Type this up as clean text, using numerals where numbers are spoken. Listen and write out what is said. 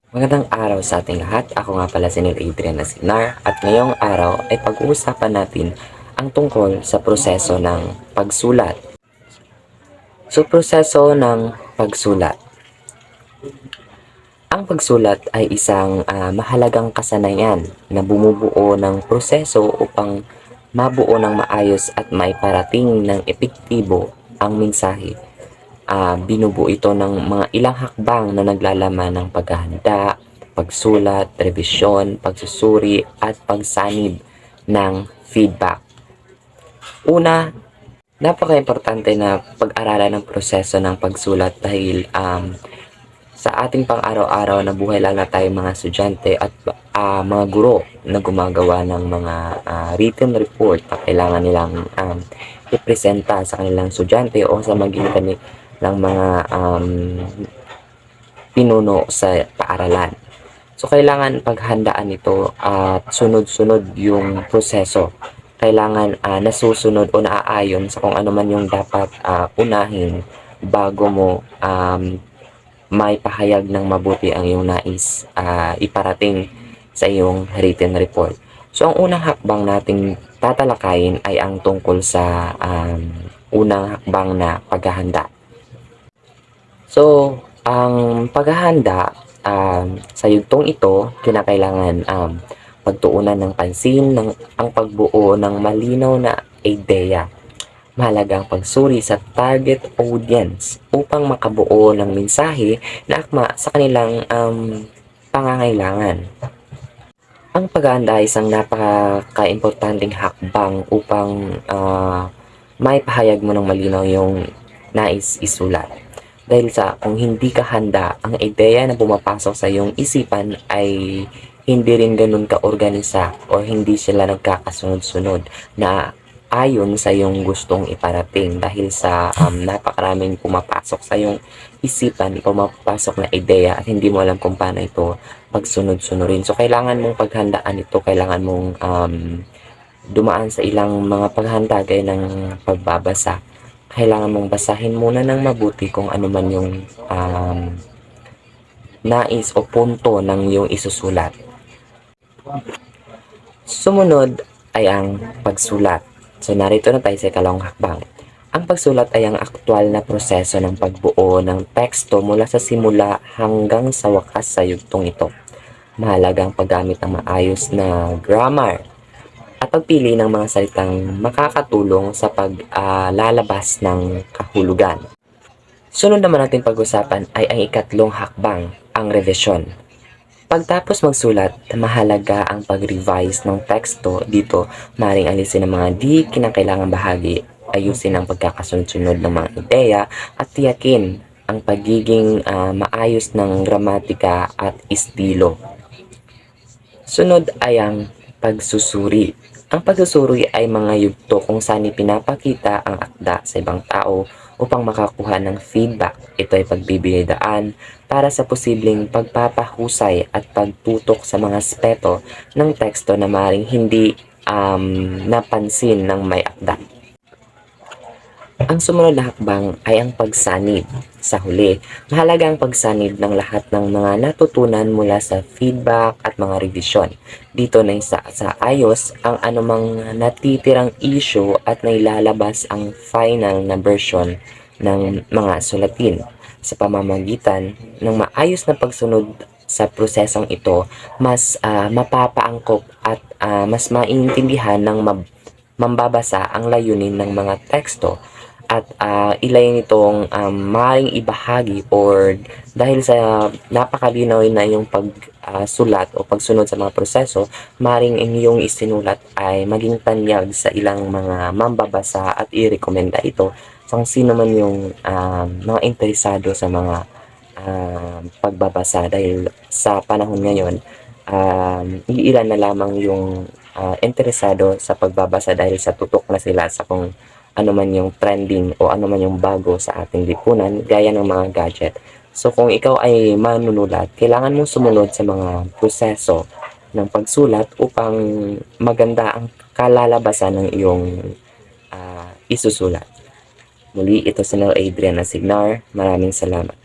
Magandang araw sa ating lahat. Ako nga pala si Neil Adrian Asignar at ngayong araw ay pag-uusapan natin ang tungkol sa proseso ng pagsulat. So, proseso ng pagsulat. Ang pagsulat ay isang mahalagang kasanayan na bumubuo ng proseso upang mabuo ng maayos at maiparating ng epektibo ang mensahe. Binubuo ito ng mga ilang hakbang na naglalaman ng paghahanda, pagsulat, revisyon, pagsusuri, at pagsanib ng feedback. Una, napaka-importante na pag-aralan ng proseso ng pagsulat dahil sa ating pang-araw-araw na buhay, lalo na tayo mga estudyante at mga guro na gumagawa ng mga written report na kailangan nilang ipresenta sa kanilang estudyante o sa magitan ng mga pinuno sa paaralan. So, kailangan paghandaan ito at sunod-sunod yung proseso. Kailangan nasusunod o naaayon sa kung ano man yung dapat unahin bago mo may pahayag ng mabuti ang iyong nais iparating sa iyong written report. So, ang unang hakbang nating tatalakayin ay ang tungkol sa unang hakbang na paghahanda. So, ang paghahanda sa yugtong ito, kinakailangan pagtuunan ng pansin ang pagbuo ng malinaw na ideya. Mahalagang pagsuri sa target audience upang makabuo ng mensahe na akma sa kanilang pangangailangan. Ang paghahanda ay isang napaka-importanting hakbang upang may pahayag mo ng malinaw yung nais isulat. Dahil sa kung hindi ka handa, ang ideya na pumapasok sa iyong isipan ay hindi rin ganun ka-organisa o hindi sila nagkakasunod-sunod na ayon sa iyong gustong iparating dahil sa napakaraming pumapasok sa iyong isipan, pumapasok na ideya at hindi mo alam kung paano ito pagsunod-sunurin. So, kailangan mong paghandaan ito, kailangan mong dumaan sa ilang mga paghanda gaya ng pagbabasa. Kailangan mong basahin muna ng mabuti kung ano man yung nais o punto ng iyong isusulat. Sumunod ay ang pagsulat. So, narito na tayo sa ikalawang hakbang. Ang pagsulat ay ang aktwal na proseso ng pagbuo ng teksto mula sa simula hanggang sa wakas sa yugtong ito. Mahalagang paggamit ng maayos na grammar at pagpili ng mga salitang makakatulong sa paglalabas ng kahulugan. Sunod naman natin pag-usapan ay ang ikatlong hakbang, ang revision. Pagtapos magsulat, mahalaga ang pag-revise ng teksto. Dito, maaaring alisin ang mga di kinakailangang bahagi, ayusin ang pagkakasunod-sunod ng mga ideya, at tiyakin ang pagiging maayos ng gramatika at estilo. Sunod ay ang pagsusuri. Ang pagsusuri ay mga yugto kung saan ipinapakita ang akda sa ibang tao upang makakuha ng feedback. Ito ay pagbibigay daan para sa posibleng pagpapahusay at pagtutok sa mga aspeto ng teksto na maaaring hindi napansin ng may akda. Ang sumunod na hakbang ay ang pagsanib. Sa huli, mahalaga ang pagsanib ng lahat ng mga natutunan mula sa feedback at mga revision. Dito na sa ayos ang anumang natitirang issue at nailalabas ang final na version ng mga sulatin. Sa pamamagitan ng maayos na pagsunod sa prosesong ito, mas mapapaangkop at mas maintindihan ng mambabasa ang layunin ng mga teksto at ilayin itong maaaring ibahagi or dahil sa napakalinaw na yung pagsulat o pagsunod sa mga proseso, maaaring inyong isinulat ay maging tanyag sa ilang mga mambabasa at i-recommenda ito sa sino man yung mga interesado sa mga pagbabasa dahil sa panahon ngayon, iilan na lamang yung interesado sa pagbabasa dahil sa tutok na sila sa kung ano man yung trending o ano man yung bago sa ating lipunan gaya ng mga gadget. So, kung ikaw ay manunulat, kailangan mong sumunod sa mga proseso ng pagsulat upang maganda ang kalalabasan ng iyong isusulat. Muli, ito si Neil Adrian Asignar. Maraming salamat.